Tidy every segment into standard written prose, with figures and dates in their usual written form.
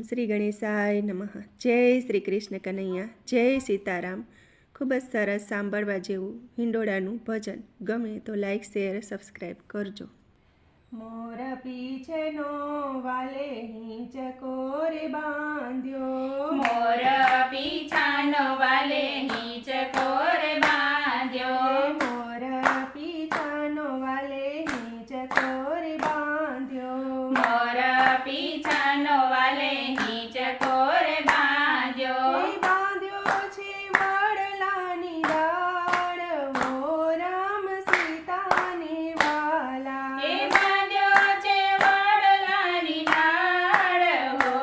શ્રી ગણેશાય નમઃ. જય શ્રી કૃષ્ણ કનૈયા, જય સીતારામ. ખૂબ જ સરસ સાંભળવા જેવું હિંડોળાનું ભજન. ગમે તો લાઈક શેર સબસ્ક્રાઈબ કરજો. મોર પીછેનો વાલે હિંચકો રે બાંધ્યો, મોર પીછાનો વાલે હિંચકો રે બાંધ્યો, મોર પીછાનો વાલે હિંચકો રે બાંધ્યો, મોર પીછાનો વાલે હિંચકો રે બાંધ્યો, બાંધ્યો છે વડલાની ડાળ, હો રામ સીતાને વાલા. એ બાંધ્યો છે વડલાની ડાળ, હો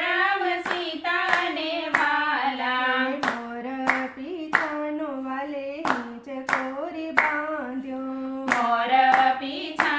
રામ સીતાને વાલા. મોર પીછાનો વાલે હિંચકો રે બાંધ્યો, મોર પીછા